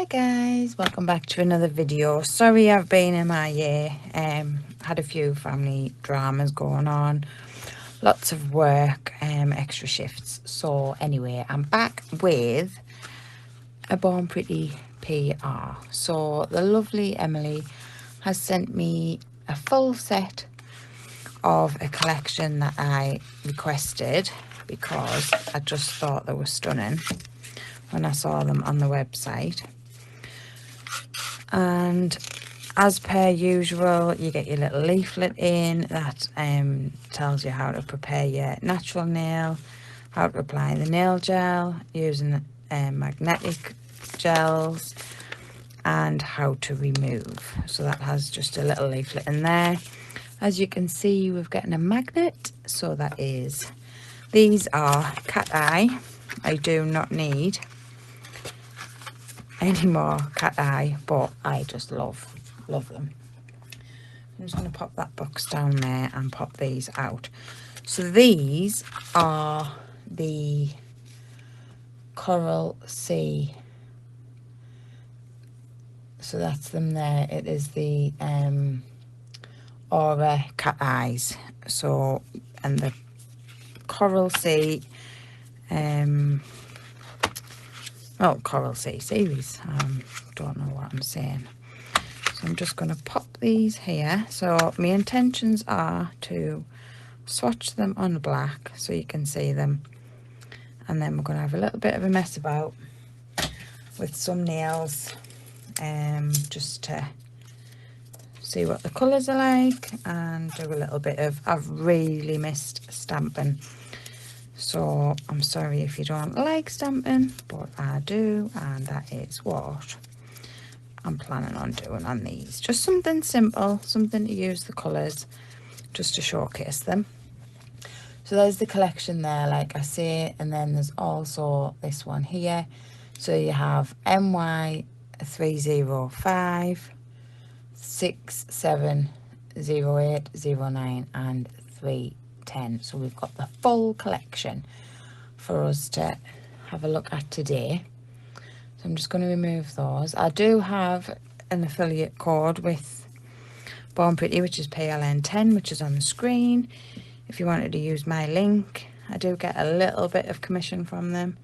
Guys, welcome back to another video. Sorry I've been in my year, had a few family dramas going on, lots of work, extra shifts. So anyway, I'm back with a Born Pretty PR. So the lovely Emily has sent me a full set of a collection that I requested because I just thought they were stunning when I saw them on the website. And as per usual, you get your little leaflet in that tells you how to prepare your natural nail, how to apply the nail gel using magnetic gels, and how to remove. So that has just a little leaflet in there. As you can see, we've gotten a magnet. So that is, these are cat eye. I do not need any more cat eye, but I just love them. I'm just going to pop that box down there and pop these out. So these are the Coral Sea. So that's them there. It is the Aura cat eyes. So, and the Coral Sea Coral Sea series. Don't know what I'm saying. So I'm just going to pop these here. So my intentions are to swatch them on black so you can see them. And then we're going to have a little bit of a mess about with some nails just to see what the colours are like and do a little bit of, I've really missed stamping. So I'm sorry if you don't like stamping, but I do, and that is what I'm planning on doing on these. Just something simple, something to use the colours just to showcase them. So there's the collection there, like I say, and then there's also this one here. So you have MY305, 670809 and 310. So we've got the full collection for us to have a look at today. So I'm just going to remove those. I do have an affiliate code with Born Pretty, which is PLN10, which is on the screen. If you wanted to use my link, I do get a little bit of commission from them.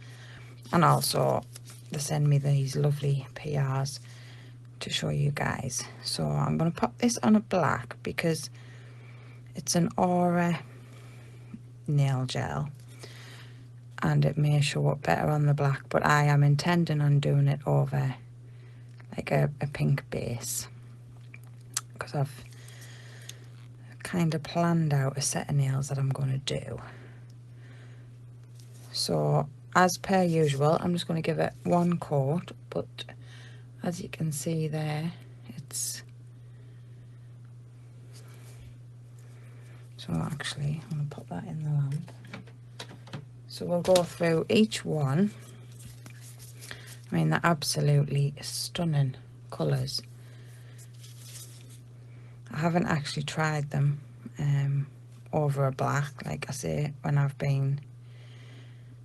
And also they send me these lovely PRs to show you guys. So I'm going to pop this on a black because it's an Aura nail gel and it may show up better on the black, but I am intending on doing it over like a pink base because I've kind of planned out a set of nails that I'm going to do. So as per usual, I'm just going to give it one coat, but as you can see there, it's, so actually I'm going to put that in the lamp. So we'll go through each one. I mean, they're absolutely stunning colours. I haven't actually tried them over a black. Like I say, when I've been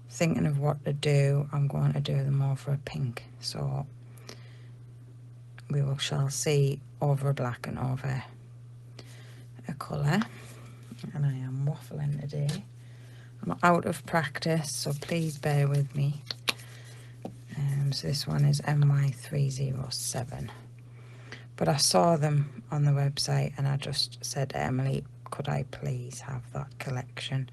thinking of what to do, I'm going to do them over a pink. So we shall see over a black and over a colour. And I am waffling today. I'm out of practice, so please bear with me. So this one is MY307. But I saw them on the website and I just said to Emily, could I please have that collection?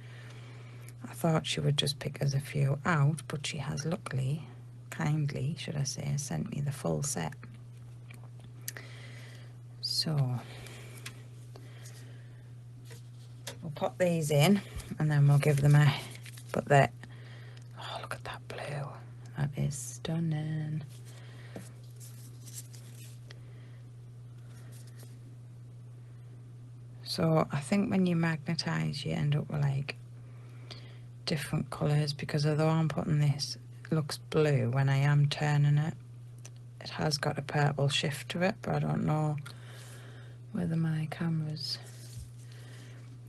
I thought she would just pick us a few out, but she has luckily, kindly, should I say, sent me the full set. So we'll pop these in and then we'll give them a, but that, oh, look at that blue. That is stunning. So I think when you magnetize, you end up with like different colours, because although I'm putting this, it looks blue, when I am turning it, it has got a purple shift to it, but I don't know whether my camera's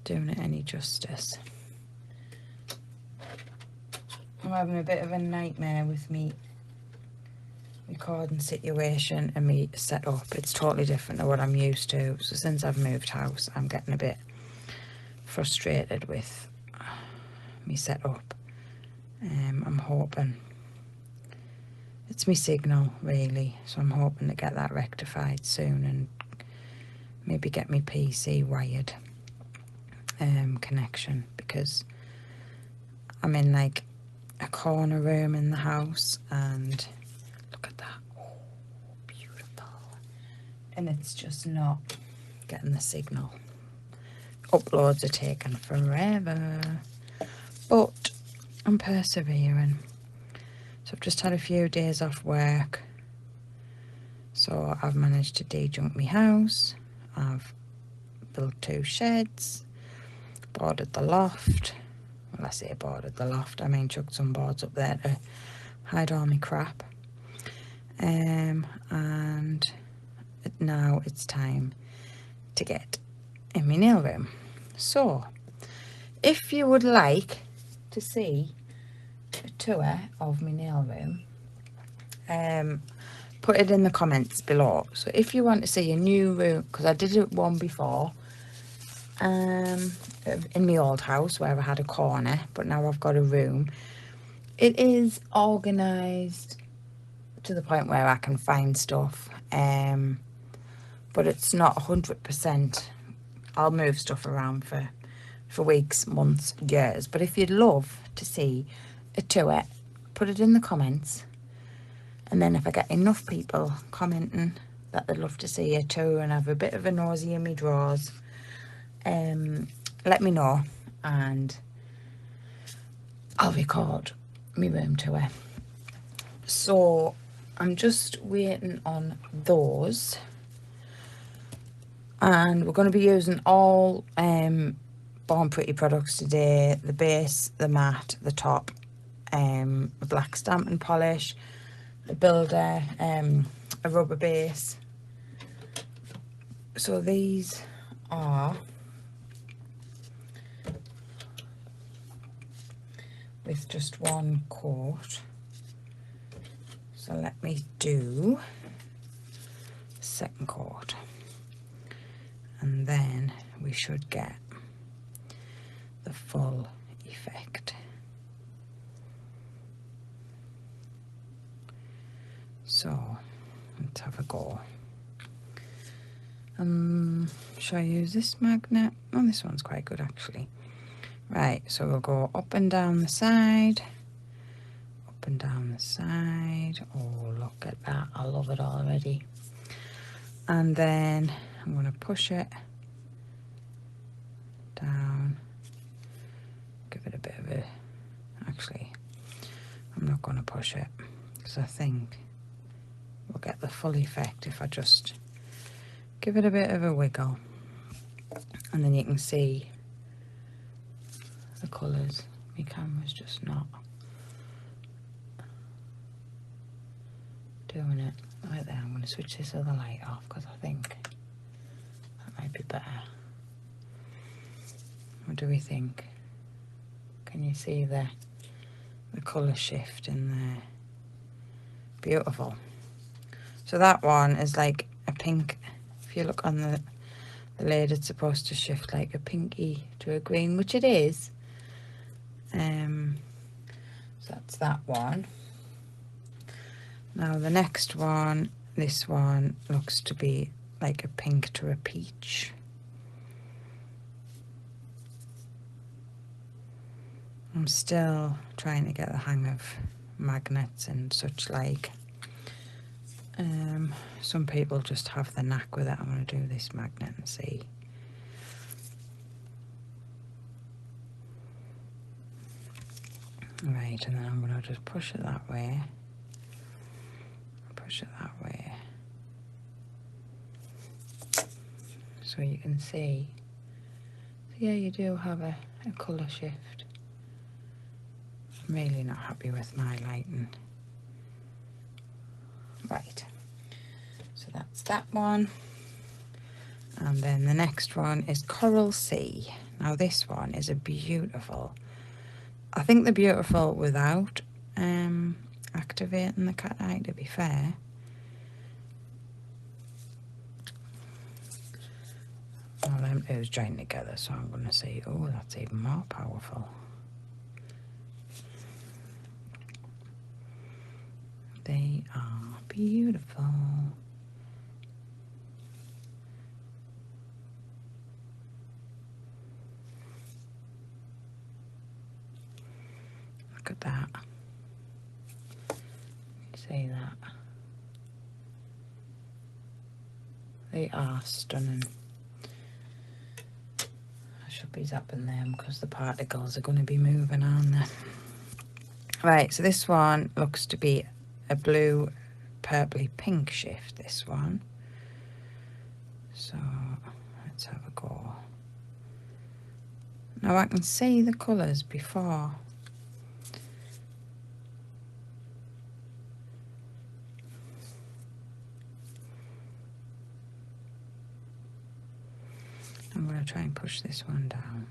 doing it any justice. I'm having a bit of a nightmare with me recording situation and me set up. It's totally different to what I'm used to. So since I've moved house, I'm getting a bit frustrated with me set up. I'm hoping it's my signal really, so I'm hoping to get that rectified soon and maybe get my PC wired connection, because I'm in like a corner room in the house and look at that, oh beautiful, and it's just not getting the signal. Uploads are taking forever, but I'm persevering. So I've just had a few days off work, so I've managed to de-junk my house. I've built 2 sheds, boarded the loft. Well, I say boarded the loft, I mean chucked some boards up there to hide all my crap. And now it's time to get in my nail room. So if you would like to see a tour of my nail room, put it in the comments below. So if you want to see a new room, because I did it one before in my old house where I had a corner, but now I've got a room. It is organised to the point where I can find stuff, but it's not 100%. I'll move stuff around for weeks, months, years. But if you'd love to see a tour, put it in the comments, and then if I get enough people commenting that they'd love to see a tour and have a bit of a nosy in my drawers, let me know and I'll record my room tour. So I'm just waiting on those, and we're going to be using all Born Pretty products today: the base, the matte, the top, the black stamping polish, the builder, a rubber base. So these are with just one coat. So let me do second coat, and then we should get the full effect. So let's have a go. Shall I use this magnet? Oh, this one's quite good actually. Right, so we'll go up and down the side, up and down the side. Oh, look at that, I love it already. And then I'm going to push it down, give it a bit of a, actually I'm not going to push it, because I think we'll get the full effect if I just give it a bit of a wiggle, and then you can see the colours. My camera's just not doing it. Right there, I'm going to switch this other light off because I think that might be better. What do we think? Can you see the colour shift in there? Beautiful. So that one is like a pink. If you look on the lid, it's supposed to shift like a pinky to a green, which it is. So that's that one. Now the next one, this one looks to be like a pink to a peach. I'm still trying to get the hang of magnets and such like. Some people just have the knack with it. I'm going to do this magnet and see. Right, and then I'm going to just push it that way. Push it that way. So you can see. So yeah, you do have a colour shift. I'm really not happy with my lighting. Right. So that's that one. And then the next one is Coral Sea. Now this one is a beautiful, I think they're beautiful without activating the cat eye, to be fair. Well, them two's joined together, so I'm going to say, oh, that's even more powerful. They are beautiful. Look at that. See that? They are stunning. I should be zapping them because the particles are going to be moving, aren't they? Right, so this one looks to be a blue, purpley pink shift, this one. So let's have a go. Now I can see the colours before. I'm going to try and push this one down.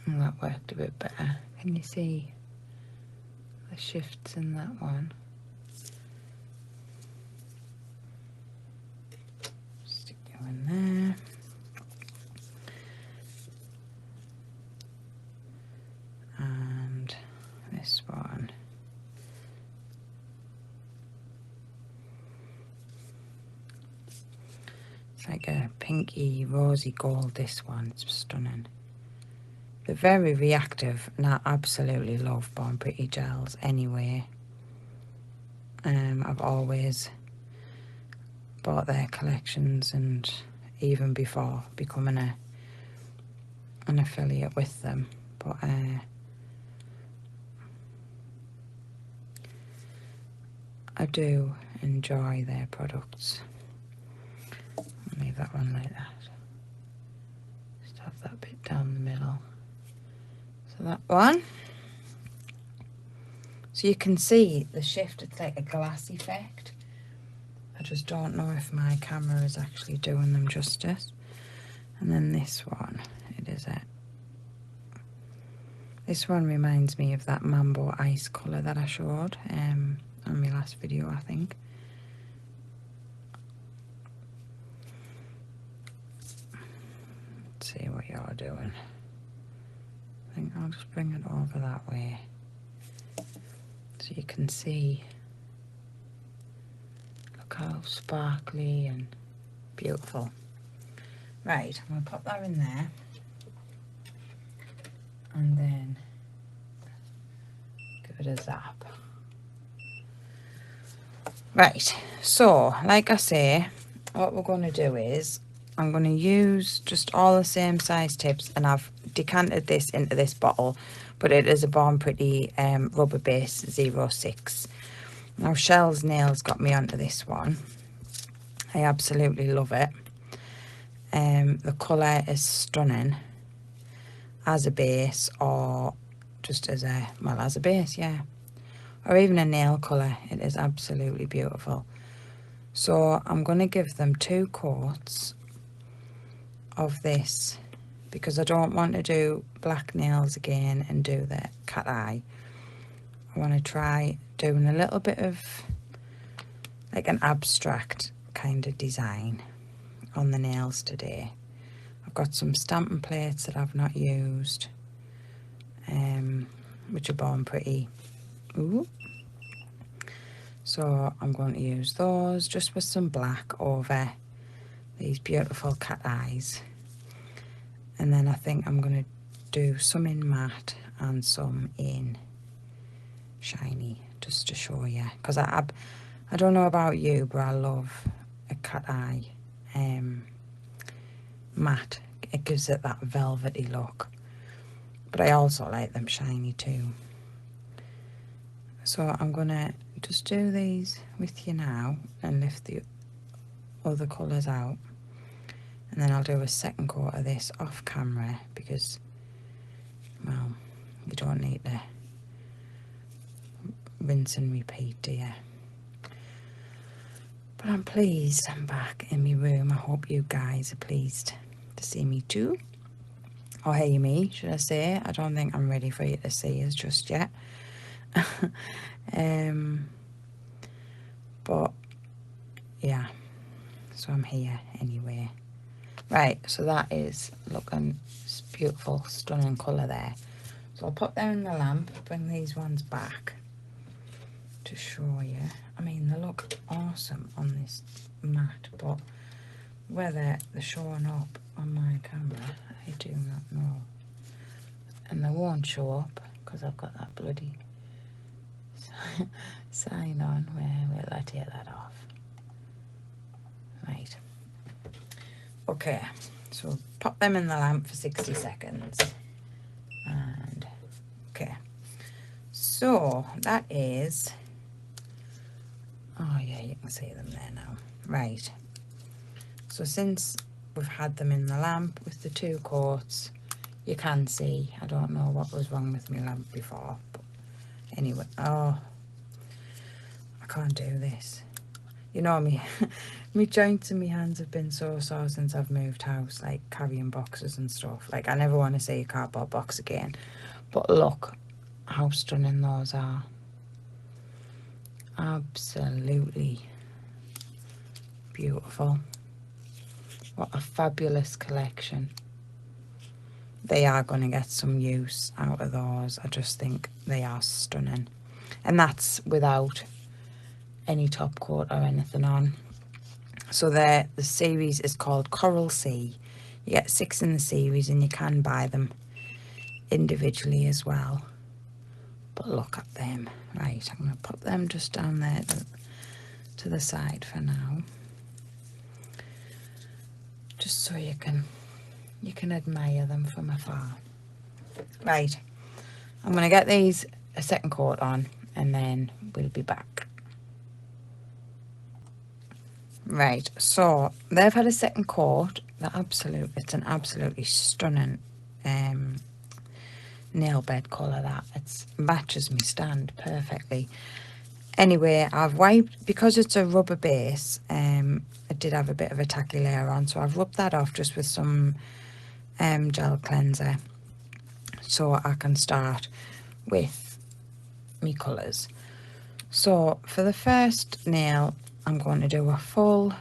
And that worked a bit better. Can you see the shifts in that one? Stick you in there. And this one. It's like a pinky rosy gold, this one. It's stunning. They're very reactive and I absolutely love Born Pretty gels anyway. I've always bought their collections, and even before becoming an affiliate with them. But I do enjoy their products. I'll leave that one like that. Just have that bit down the middle. So that one. So you can see the shift, it's like a glass effect. I just don't know if my camera is actually doing them justice. And then this one, it is it. This one reminds me of that Mambo Ice colour that I showed on my last video, I think. Let's see what you're doing. I think I'll just bring it over that way so you can see. Look how sparkly and beautiful. Right, I'm going to pop that in there. And then give it a zap. Right, so like I say, what we're going to do is I'm going to use just all the same size tips, and I've decanted this into this bottle, but it is a Born Pretty rubber base 06. Now Shell's Nails got me onto this one. I absolutely love it. The colour is stunning as a base, or just as a, well, as a base, yeah, or even a nail colour. It is absolutely beautiful. So I'm going to give them 2 coats of this because I don't want to do black nails again and do the cat eye. I want to try doing a little bit of like an abstract kind of design on the nails today. I've got some stamping plates that I've not used, which are Born Pretty. Ooh. So I'm going to use those just with some black over these beautiful cat eyes. And then I think I'm going to do some in matte and some in shiny, just to show you. Because I don't know about you, but I love a cat eye matte. It gives it that velvety look. But I also like them shiny too. So I'm going to just do these with you now and lift the other colours out. And then I'll do a second coat of this off camera because, well, you don't need to rinse and repeat, do you? But I'm pleased I'm back in my room. I hope you guys are pleased to see me too. or hear me, should I say. I don't think I'm ready for you to see us just yet. But yeah, so I'm here anyway. Right, so that is looking beautiful, stunning colour there. So I'll put them in the lamp, bring these ones back to show you. I mean, they look awesome on this mat, but whether they're showing up on my camera, I do not know. And they won't show up because I've got that bloody sign on. Wait, I take that off. Right. Okay, so pop them in the lamp for 60 seconds. And okay, so that is, oh yeah, you can see them there now. Right, so since we've had them in the lamp with the 2 coats, you can see, I don't know what was wrong with my lamp before, but anyway, oh, I can't do this. You know me, my joints and my hands have been so sore since I've moved house, like carrying boxes and stuff. Like, I never want to see a cardboard box again. But look how stunning those are. Absolutely beautiful. What a fabulous collection. They are going to get some use out of those. I just think they are stunning. And that's without any top coat or anything on. So the series is called Coral Sea. You get 6 in the series and you can buy them individually as well. But look at them. Right, I'm going to put them just down there to the side for now. Just so you can admire them from afar. Right, I'm going to get these a second coat on and then we'll be back. Right, so they've had a second coat. It's an absolutely stunning nail bed colour. That it matches me stand perfectly. Anyway, I've wiped, because it's a rubber base, it did have a bit of a tacky layer on, so I've rubbed that off just with some gel cleanser so I can start with me colours. So for the first nail, I'm going to do a full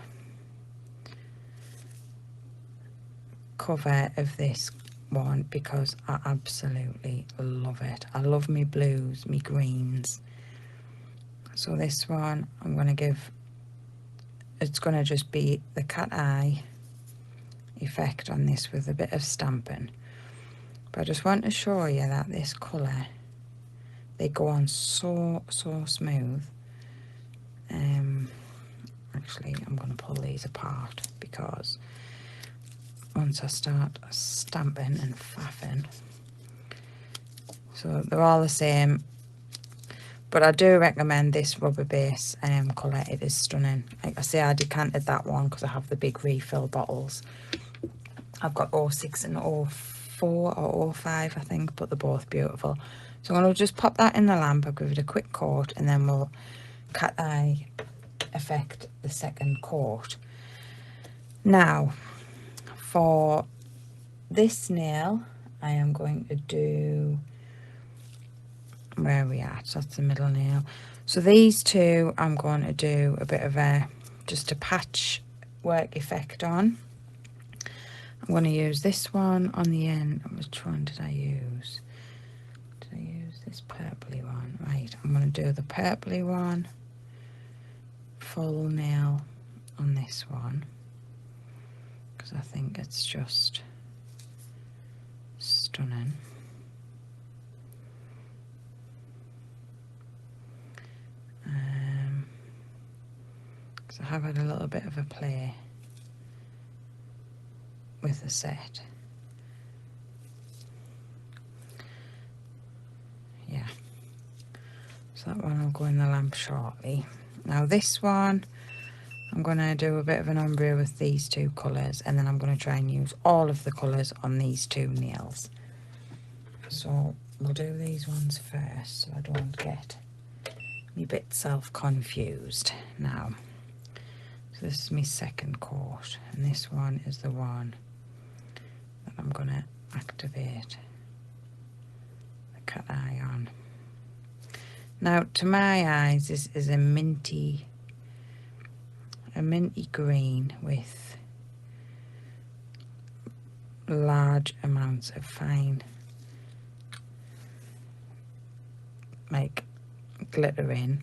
cover of this one because I absolutely love it. I love me blues, me greens. So this one I'm going to give, it's going to just be the cat eye effect on this with a bit of stamping. But I just want to show you that this colour, they go on so smooth. Actually, I'm going to pull these apart because once I start stamping and faffing, so they're all the same. But I do recommend this rubber base colour. It is stunning. Like I say, I decanted that one because I have the big refill bottles. I've got 06 and 04 or 05, I think, but they're both beautiful. So I'm going to just pop that in the lamp. I'll give it a quick coat and then we'll cat eye effect the second coat. Now, for this nail, I am going to do, where are we at? That's the middle nail. So these two I'm going to do a bit of just a patch work effect on. I'm going to use this one on the end. Which one did I use? Did I use this purpley one? Right, I'm going to do the purpley one, full nail on this one, because I think it's just stunning. Because I have had a little bit of a play with the set. Yeah, so that one will go in the lamp shortly. Now this one, I'm going to do a bit of an ombre with these two colours, and then I'm going to try and use all of the colours on these two nails. So we'll do these ones first so I don't get me bit self-confused. Now, so this is my second coat, and this one is the one that I'm going to activate the cat eye on. Now, to my eyes, this is a minty green with large amounts of fine, like, glitter in.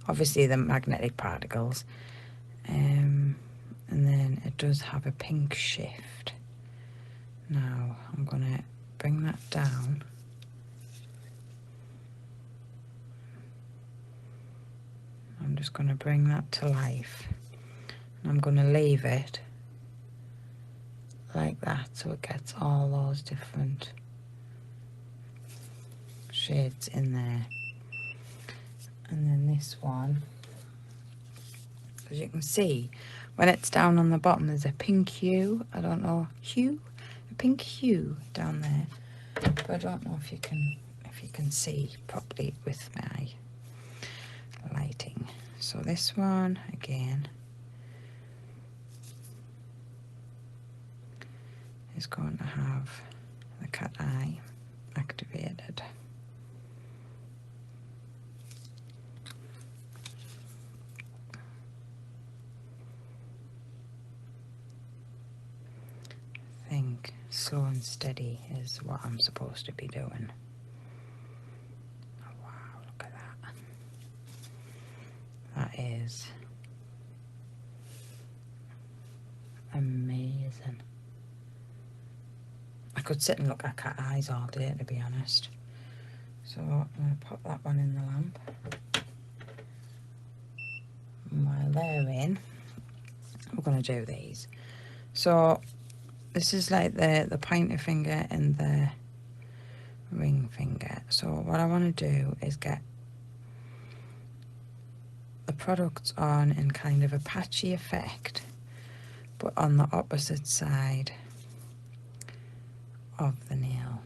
Obviously the magnetic particles. And then it does have a pink shift. Now I'm gonna bring that down. I'm just gonna bring that to life. And I'm gonna leave it like that so it gets all those different shades in there. And then this one, as you can see, when it's down on the bottom, there's a pink hue. I don't know, a pink hue down there. But I don't know if you can see properly with my lighting. So this one again is going to have the cat eye activated. I think slow and steady is what I'm supposed to be doing. Oh wow, look at that. That is amazing. I could sit and look at cat eyes all day, to be honest. So I'm going to pop that one in the lamp. And while they're in, we're going to do these. So this is like the pointer finger and the ring finger. So what I want to do is get the products on in kind of a patchy effect, but on the opposite side of the nail.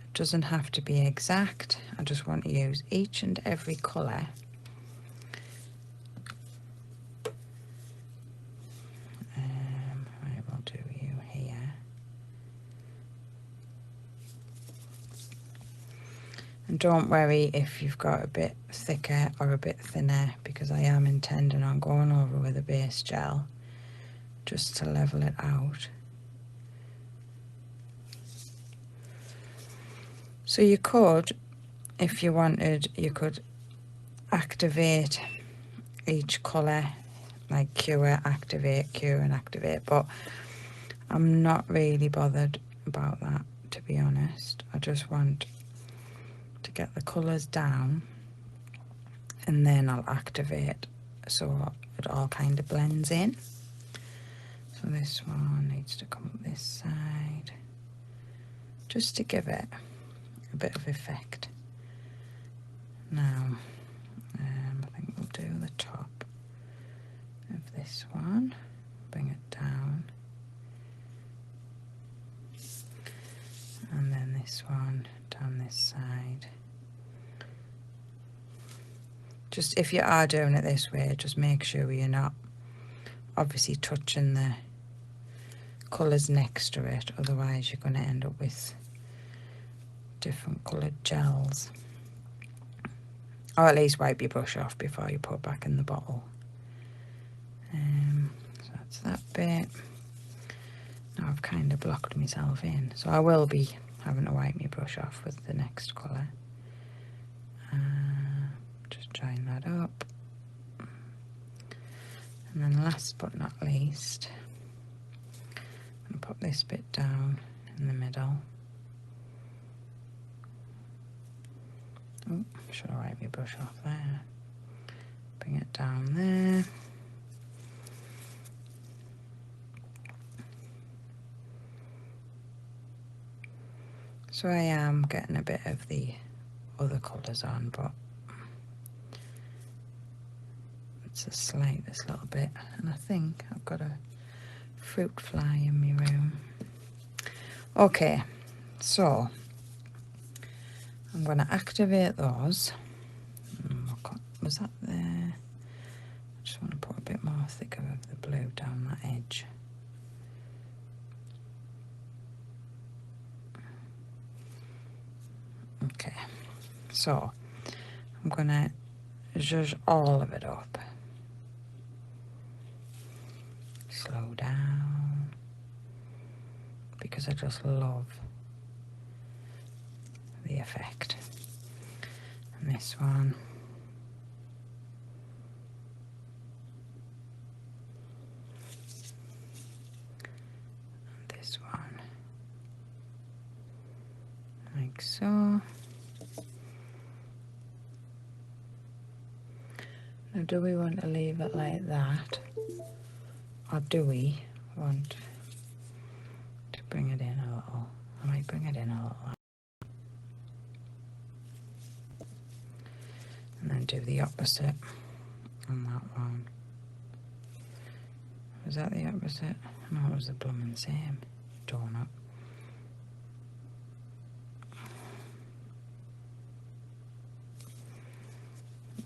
It doesn't have to be exact. I just want to use each and every colour I will do you here. And don't worry if you've got a bit thicker or a bit thinner, because I am intending on going over with a base gel just to level it out. So you could, if you wanted, you could activate each colour, like cure, activate, cure and activate, but I'm not really bothered about that, to be honest. I just want to get the colours down and then I'll activate so it all kind of blends in. So this one needs to come up this side just to give it a bit of effect. Now I think we'll do the top of this one, bring it down, and then this one down this side. Just if you are doing it this way, just make sure you're not obviously touching the colours next to it, otherwise you're going to end up with different coloured gels. Or at least wipe your brush off before you put it back in the bottle. So that's that bit. Now I've kind of blocked myself in, so I will be having to wipe my brush off with the next colour. Just join that up. And then last but not least, I'm going to put this bit down in the middle. Oh, should I wipe my brush off there? Bring it down there. So I am getting a bit of the other colours on, but it's the slightest little bit. And I think I've got a fruit fly in my room. Okay, so I'm going to activate those. Was that there? I just want to put a bit more thicker of the blue down that edge. Okay, so I'm gonna zhuzh all of it up. Slow down, because I just love the effect. And this one. And this one. Like so. Now, do we want to leave it like that? Or do we want to bring it in a little? I might bring it in a little. And then do the opposite on that one. Was that the opposite? No, it was the blooming same. Donut.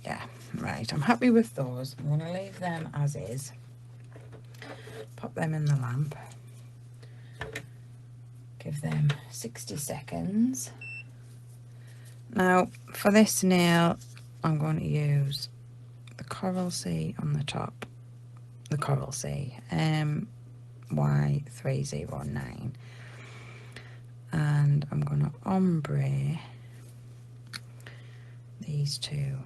Yeah, right. I'm happy with those. I'm going to leave them as is. Pop them in the lamp. Give them 60 seconds. Now, for this nail, I'm going to use the Coral Sea on the top. The Coral Sea, Y309. And I'm going to ombre these two.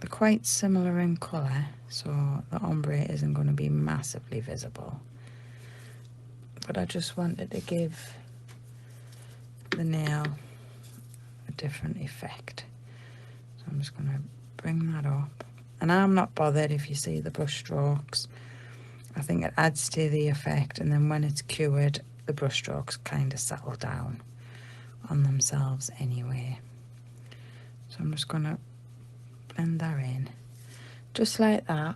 They're quite similar in colour, so the ombre isn't going to be massively visible. But I just wanted to give the nail a different effect. So I'm just going to bring that up. And I'm not bothered if you see the brush strokes. I think it adds to the effect, and then when it's cured, the brush strokes kind of settle down on themselves anyway. So I'm just going to blend that in. Just like that.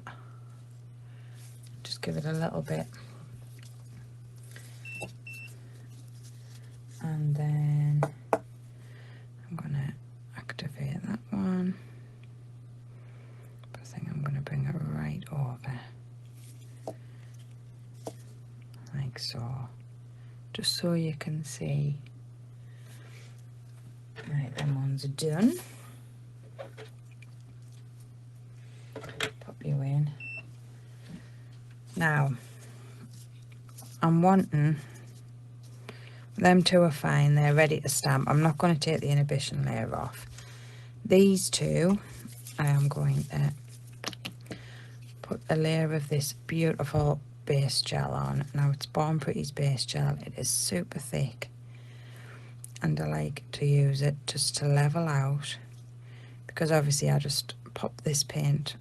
Just give it a little bit. And then I'm going to activate that one. But I think I'm going to bring it right over. Like so. Just so you can see. Right, them ones are done. Pop you in. Now, I'm wanting them two are fine, they're ready to stamp. I'm not going to take the inhibition layer off. These two, I am going to put a layer of this beautiful base gel on. Now it's Born Pretty's base gel. It is super thick, and I like to use it just to level out, because obviously I just pop this painted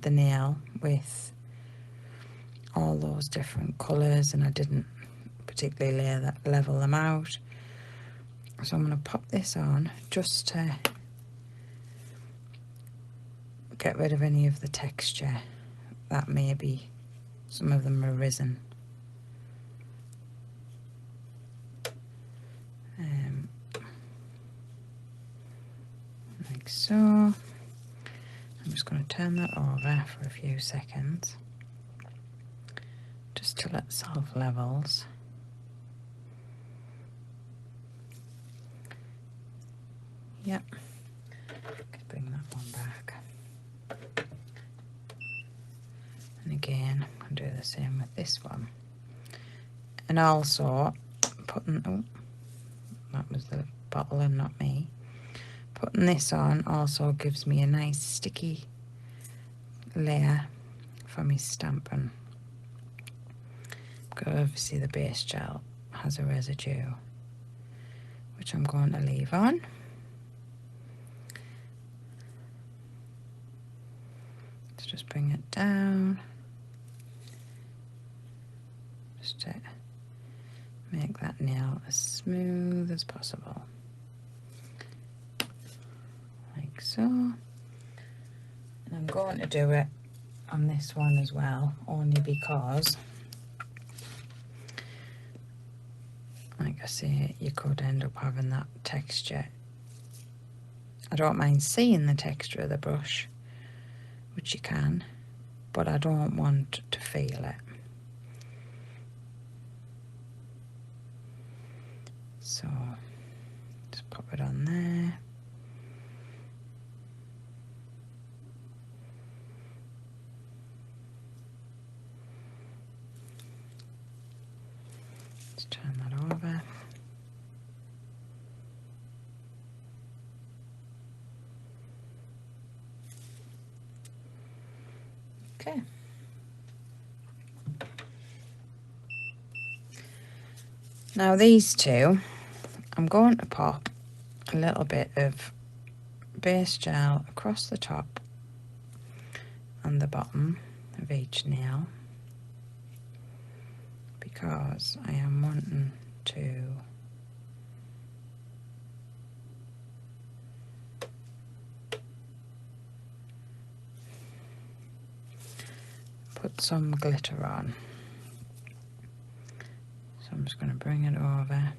the nail with all those different colours, and I didn't particularly level them out. So I'm going to pop this on just to get rid of any of the texture that maybe some of them are risen. Like so. I'm just going to turn that over for a few seconds just till it self-levels. Yep. Could bring that one back. And again, I'll do the same with this one. And also putting, oh, that was the bottle and not me. Putting this on also gives me a nice sticky layer for me stamping. Because obviously the base gel has a residue, which I'm going to leave on. Let's just bring it down, just to make that nail as smooth as possible. Like so. And I'm going to do it on this one as well, only because, like I say, you could end up having that texture. I don't mind seeing the texture of the brush, which you can, but I don't want to feel it. it on there. Let's turn that over. Okay. Now these two, I'm going to pop a little bit of base gel across the top and the bottom of each nail because I am wanting to put some glitter on. So I'm just going to bring it over.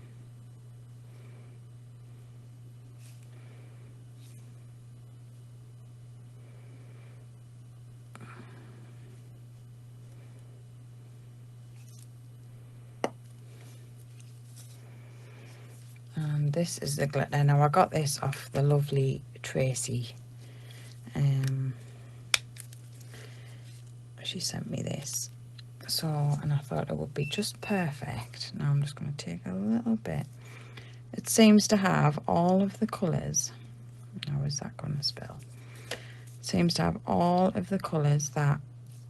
And this is the glitter. Now I got this off the lovely Tracy. She sent me this. So, and I thought it would be just perfect. Now I'm just going to take a little bit. It seems to have all of the colours. How is that going to spill? It seems to have all of the colours that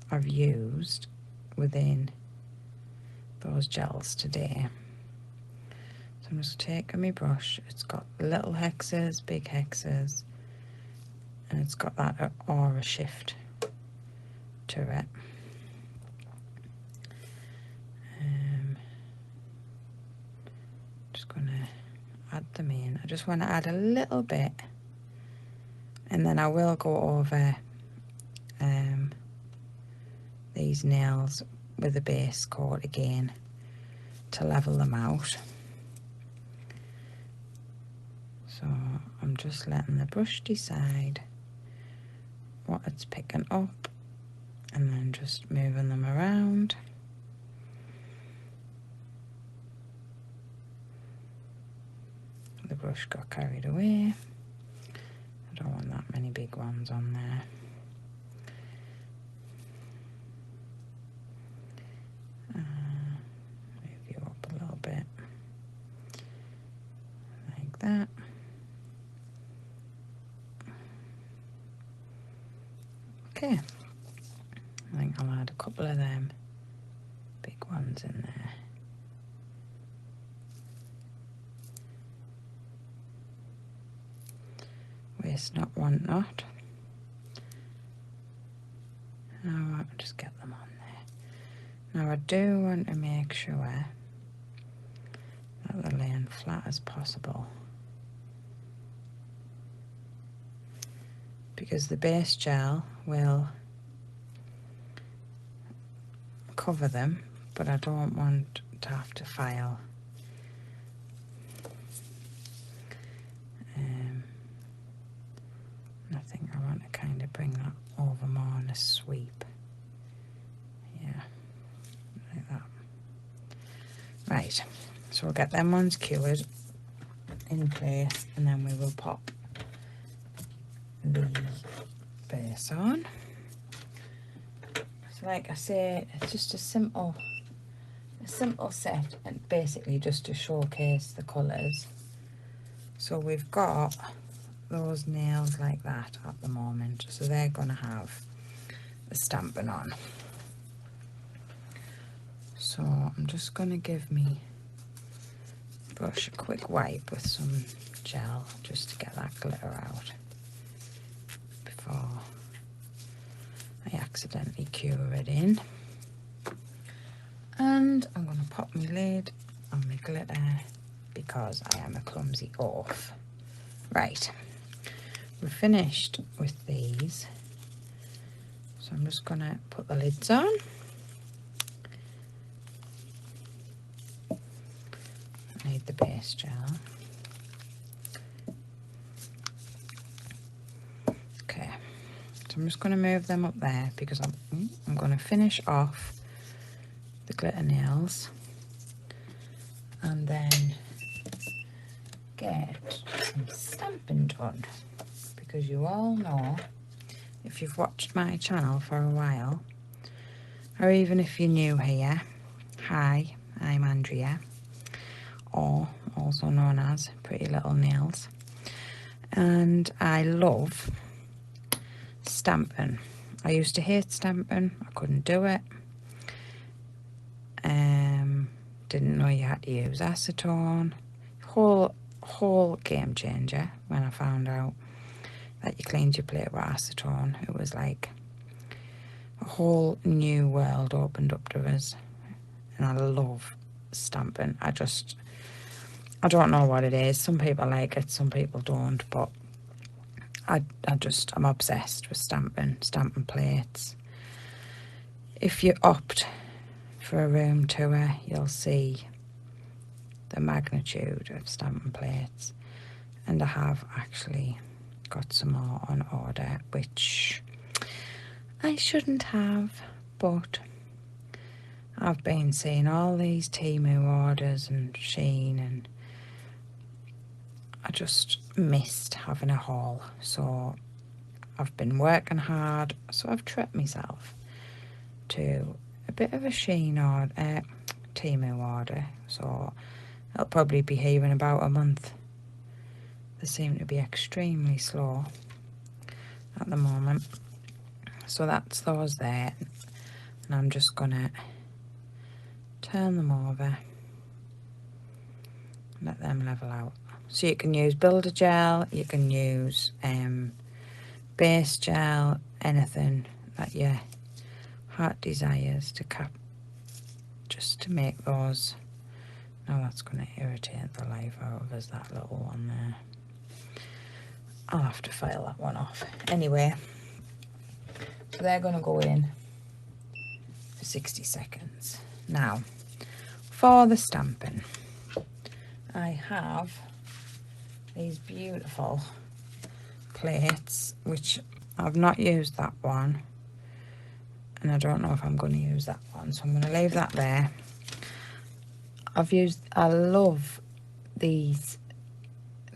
I've used within those gels today. So I'm just taking my brush. It's got little hexes, big hexes, and it's got that aura shift to it. Just going to add them in. I just want to add a little bit, and then I will go over these nails with a base coat again to level them out. So I'm just letting the brush decide what it's picking up and then just moving them around. The brush got carried away. I don't want that many big ones on there. Move you up a little bit, like that. Okay, I think I'll add a couple of them big ones in there. Waste not, want not. Now I'll just get them on there. Now I do want to make sure that they're laying flat as possible, because the base gel will cover them, but I don't want to have to file. I think I want to kind of bring that over more on a sweep. Yeah, like that. Right, so we'll get them ones cured in place, and then we will pop the base on. So like I say, it's just a simple set, and basically just to showcase the colours. So we've got those nails like that at the moment, so they're going to have the stamping on. So I'm just going to give me brush a quick wipe with some gel just to get that glitter out before I accidentally cure it in. And I'm going to pop my lid on my glitter because I am a clumsy oaf. Right, we're finished with these, so I'm just going to put the lids on. I need the base gel. Okay, so I'm just going to move them up there because I'm going to finish off the glitter nails, and then get some stamping done, because you all know, if you've watched my channel for a while, or even if you're new here, hi, I'm Andrea, or also known as Pretty Little Nails, and I love stamping. I used to hate stamping. I couldn't do it. Didn't know you had to use acetone. Whole game changer when I found out that you cleaned your plate with acetone. It was like a whole new world opened up to us, and I love stamping. I don't know what it is. Some people like it, some people don't, but I'm obsessed with stamping plates. If you opt for a room tour, you'll see the magnitude of stamping plates, and I have actually got some more on order, which I shouldn't have, but I've been seeing all these Temu orders and Shein, and I just missed having a haul, so I've been working hard, so I've treated myself to a bit of a Shein order, Temu order, so it'll probably be here in about a month. They seem to be extremely slow at the moment, so that's those there, and I'm just gonna turn them over, let them level out. So you can use builder gel, you can use base gel, anything that your heart desires to cap, just to make those. Now that's going to irritate the life out of us, that little one there. I'll have to file that one off. Anyway, so they're going to go in for 60 seconds. Now, for the stamping, I have these beautiful plates, which I've not used that one, and I don't know if I'm going to use that one, so I'm going to leave that there. I love these,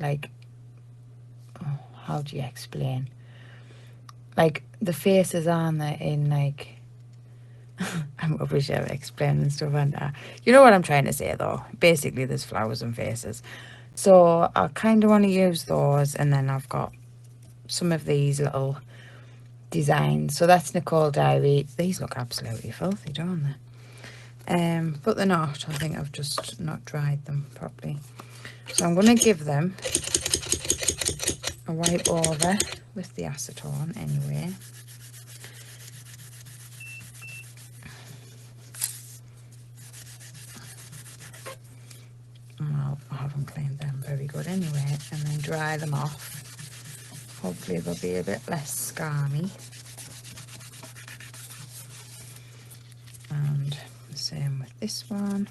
like, oh, how do you explain? Like, the faces on there in, like, I'm rubbish at explaining stuff, and you know what I'm trying to say, though. Basically, there's flowers and faces. So I kind of want to use those, and then I've got some of these little designs. So that's Nicole Diary. These look absolutely filthy, don't they? But they're not. I think I've just not dried them properly. So I'm going to give them a wipe over with the acetone anyway. Well, I haven't cleaned them very good anyway, and then dry them off. Hopefully they'll be a bit less scarmy. And the same with this one.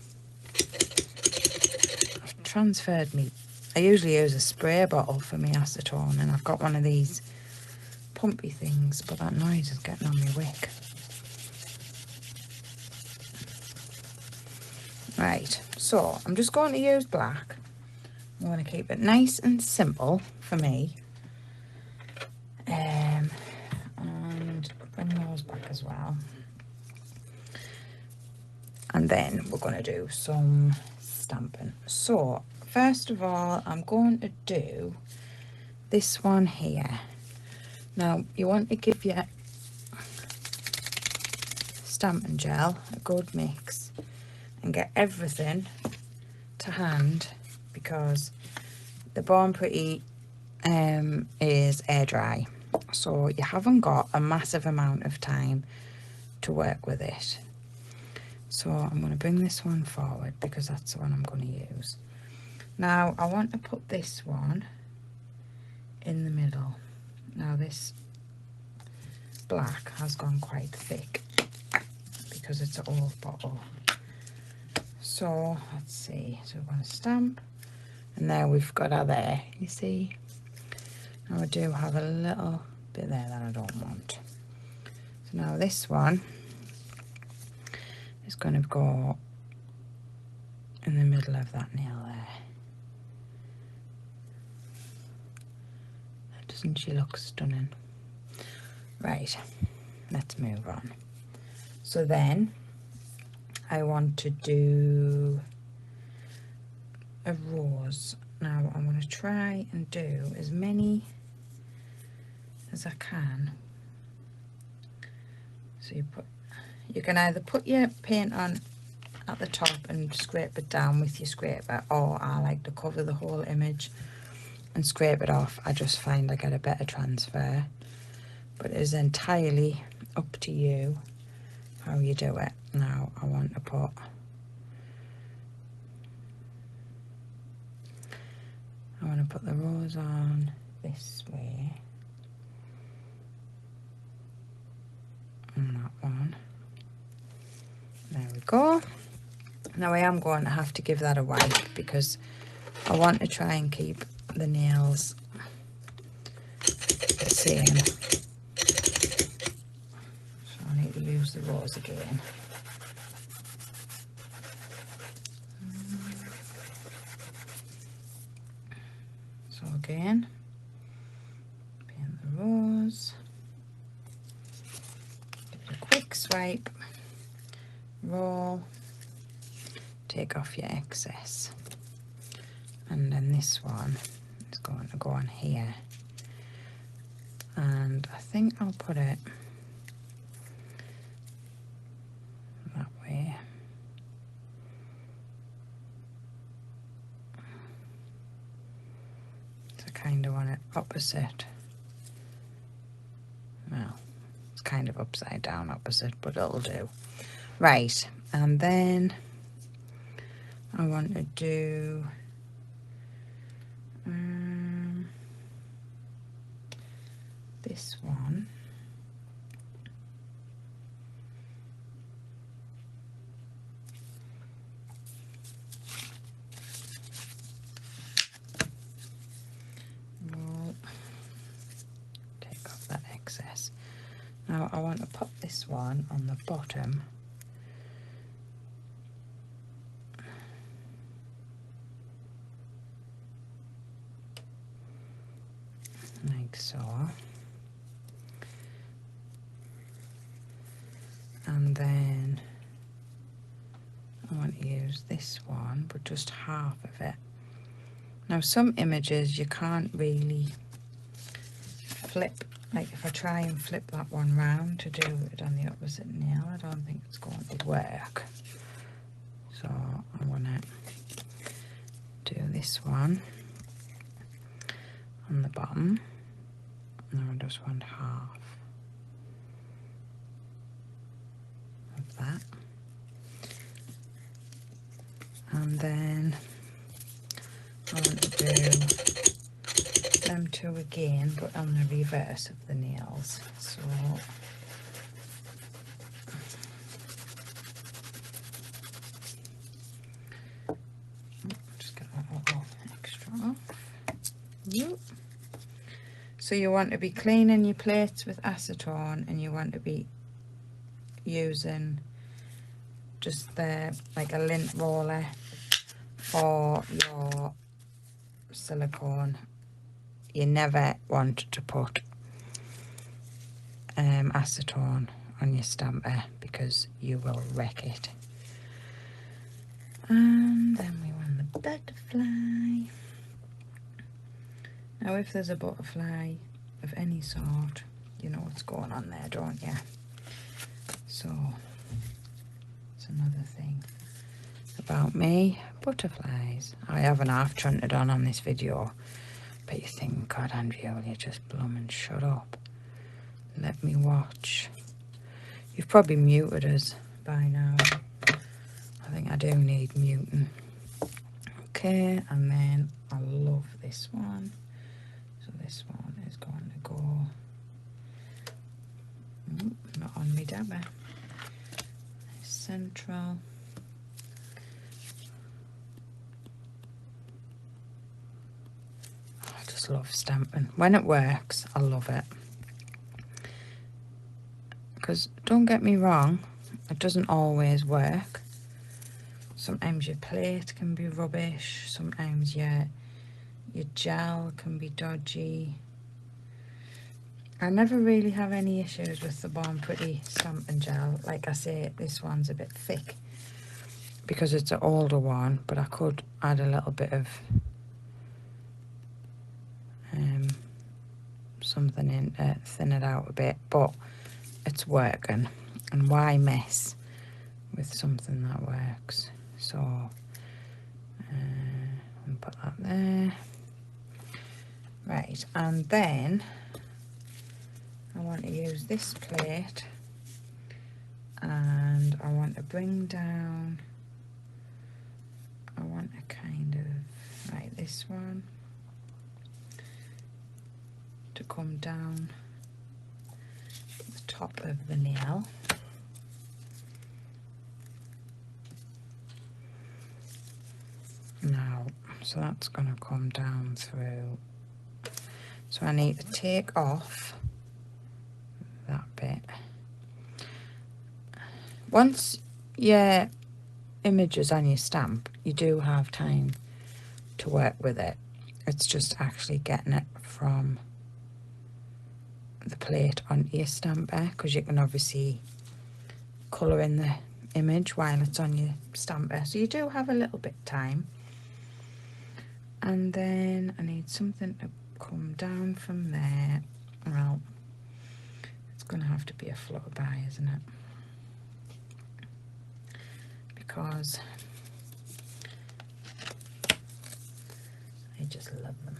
I've transferred me. I usually use a spray bottle for my acetone, and I've got one of these pumpy things, but that noise is getting on my wick. Right, so I'm just going to use black. I'm going to keep it nice and simple for me. And bring those back as well. And then we're going to do some stamping. So first of all, I'm going to do this one here. Now you want to give your stamping gel a good mix and get everything to hand, because the Born Pretty is air dry, so you haven't got a massive amount of time to work with it. So I'm going to bring this one forward because that's the one I'm going to use. Now I want to put this one in the middle. Now this black has gone quite thick because it's an old bottle. So let's see, so we're going to stamp, and there we've got our there, you see. Now I do have a little bit there that I don't want. So now this one is going to go in the middle of that nail there. Doesn't she look stunning? Right, let's move on. So then I want to do a rose. Now what I'm going to try and do as many as I can. So you can either put your paint on at the top and scrape it down with your scraper, or I like to cover the whole image and scrape it off. I just find I get a better transfer, but it is entirely up to you how you do it. Now I want to put the rose on this way, and that one. There we go. Now I am going to have to give that a wipe because I want to try and keep the nails the same. So I need to use the rose again. So again, paint the rose, give it a quick swipe, roll, take off your excess, and then this one is going to go on here, and I think I'll put it that way. So I kind of want it opposite. Well, it's kind of upside down opposite, but it'll do. Right, and then I want to do this one. Roll, take off that excess. Now I want to put this one on the bottom. Like so. And then I want to use this one, but just half of it. Now some images you can't really flip, like if I try and flip that one round to do it on the opposite nail, I don't think it's going to work. So I want to do this one on the bottom. Now I just want half of that. And then I want to do them two again, but on the reverse of the nails. So just get that little extra off. Yep. So you want to be cleaning your plates with acetone, and you want to be using just like a lint roller for your silicone. You never want to put acetone on your stamper because you will wreck it. And then we want the butterfly. Now if there's a butterfly of any sort, you know what's going on there, don't you? So it's another thing about me, butterflies. I haven't half trunted on this video, but you think, God, Andrea, you just blooming shut up. Let me watch. You've probably muted us by now. I think I do need muting. Okay, and then I love this one. So this one is going to go not on me dabber. Central. I just love stamping. When it works, I love it. Because don't get me wrong, it doesn't always work. Sometimes your plate can be rubbish. Sometimes your gel can be dodgy. I never really have any issues with the Born Pretty stamping gel. Like I say, this one's a bit thick because it's an older one, but I could add a little bit of something in to thin it out a bit, but it's working, and why mess with something that works? So I'll put that there. Right, and then I want to use this plate, and I want to bring down, I want to kind of, right, this one to come down the top of the nail. Now, so that's going to come down through. So I need to take off that bit. Once your image is on your stamp, you do have time to work with it. It's just actually getting it from the plate onto your stamper, because you can obviously colour in the image while it's on your stamper. So you do have a little bit of time. And then I need something to come down from there. Well, it's going to have to be a flutterby, isn't it? Because I just love them.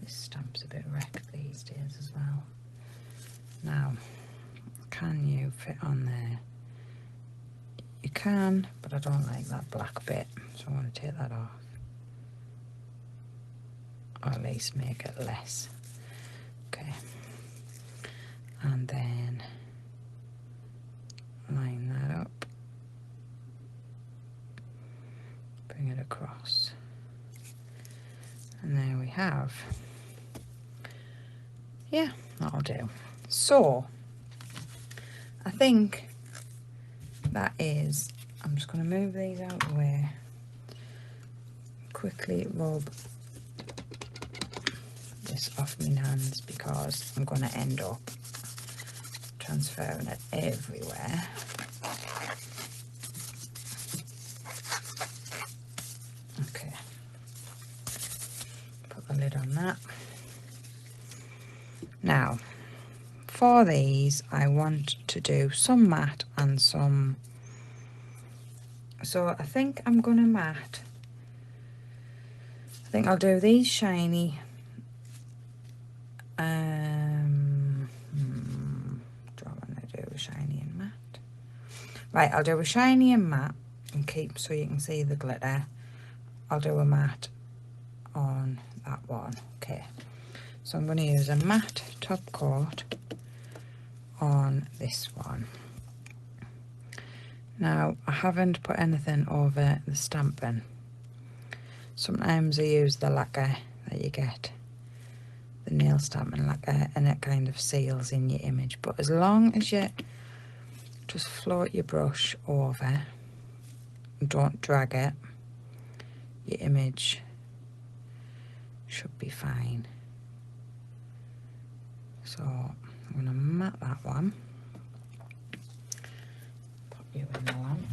This stamp's a bit wrecked these days as well. Now, can you fit on there? You can, but I don't like that black bit, so I want to take that off. Or at least make it less. Okay. And then line that up. Bring it across. And there we have. Yeah, that'll do. So, I think that is, I'm just going to move these out of the way. Quickly rub this off my hands because I'm going to end up transferring it everywhere. Okay, put the lid on that. Now, for these, I want to do some matte and some, so I think I'm going to matte. I think I'll do these shiny. Do I want to do a shiny and matte? Right, I'll do a shiny and matte and keep so you can see the glitter. I'll do a matte on that one. Okay, so I'm going to use a matte top coat on this one. Now, I haven't put anything over the stamping. Sometimes I use the lacquer that you get, the nail stamping lacquer, and it kind of seals in your image. But as long as you just float your brush over and don't drag it, your image should be fine. So I'm going to matte that one. Pop you in the lamp.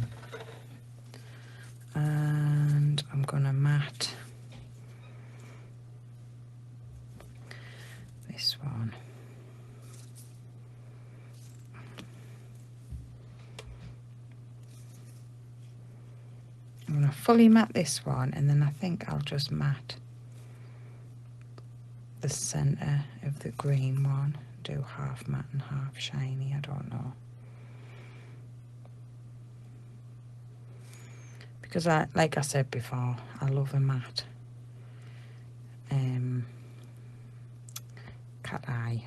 And I'm going to matte this one. I'm going to fully matte this one, and then I think I'll just matte the centre of the green one. Do half matte and half shiny, I don't know. Because like I said before, I love a matte cat eye.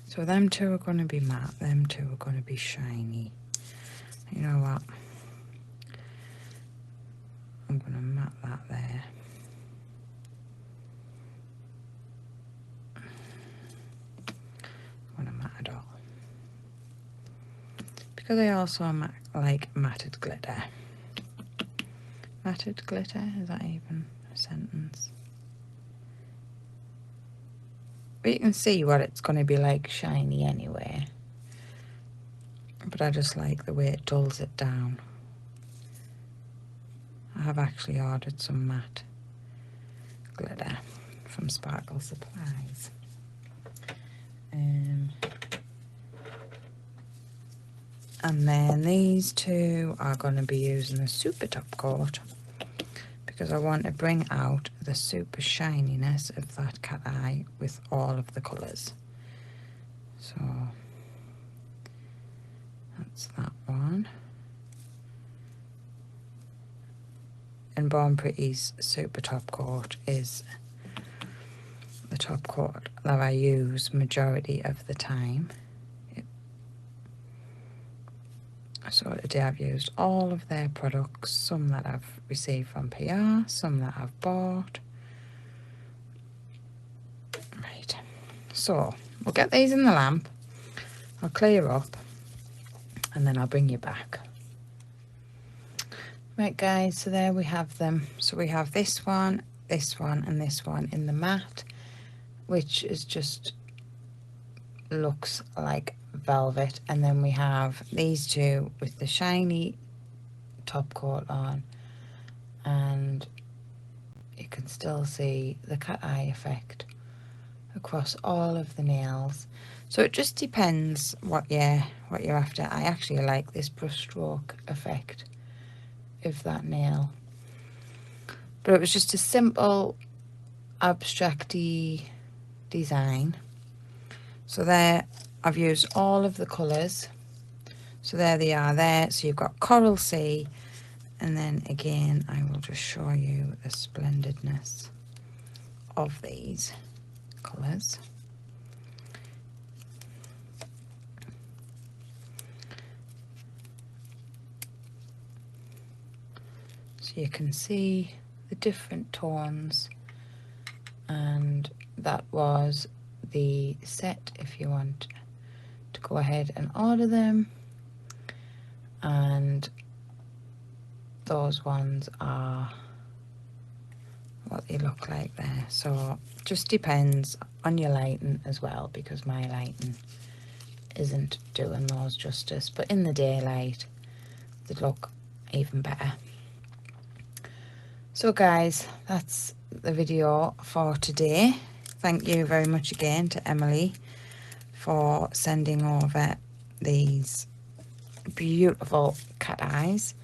So them two are going to be matte, them two are going to be shiny. You know what? I'm going to matte that there. I'm going to matte it all. Because I also like matted glitter. Matted glitter, is that even a sentence? But you can see what it's going to be like shiny anyway. But I just like the way it dulls it down. I have actually ordered some matte glitter from Sparkle Supplies. And then these two are going to be using the super top coat because I want to bring out the super shininess of that cat eye with all of the colours. So that's that one. And Born Pretty's super top coat is the top coat that I use majority of the time. So today I've used all of their products, some that I've received from PR, some that I've bought. Right, so we'll get these in the lamp, I'll clear up, and then I'll bring you back. Right guys, so there we have them. So we have this one, and this one in the matte, which is just looks like velvet, and then we have these two with the shiny top coat on, and you can still see the cat eye effect across all of the nails. So it just depends what you're after. I actually like this brush stroke effect of that nail, but it was just a simple abstracty design. So there I've used all of the colours, so there they are there. So you've got Coral Sea, and then again I will just show you the splendidness of these colours. So you can see the different tones, and that was the set if you want to go ahead and order them. And those ones are what they look like there. So just depends on your lighting as well, because my lighting isn't doing those justice, but in the daylight they look even better. So guys, that's the video for today. Thank you very much again to Emily for sending over these beautiful cat eyes,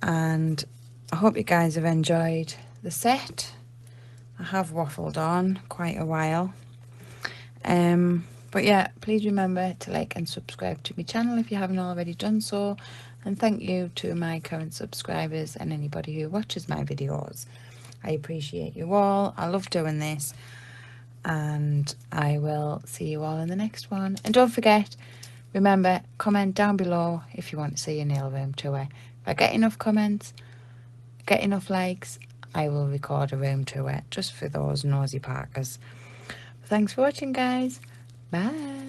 and I hope you guys have enjoyed the set. I have waffled on quite a while, but yeah, please remember to like and subscribe to my channel if you haven't already done so, and thank you to my current subscribers and anybody who watches my videos. I appreciate you all. I love doing this, and I will see you all in the next one. And don't forget, remember, comment down below if you want to see a nail room tour. If I get enough comments, get enough likes, I will record a room tour just for those nosy parkers. Thanks for watching guys. Bye.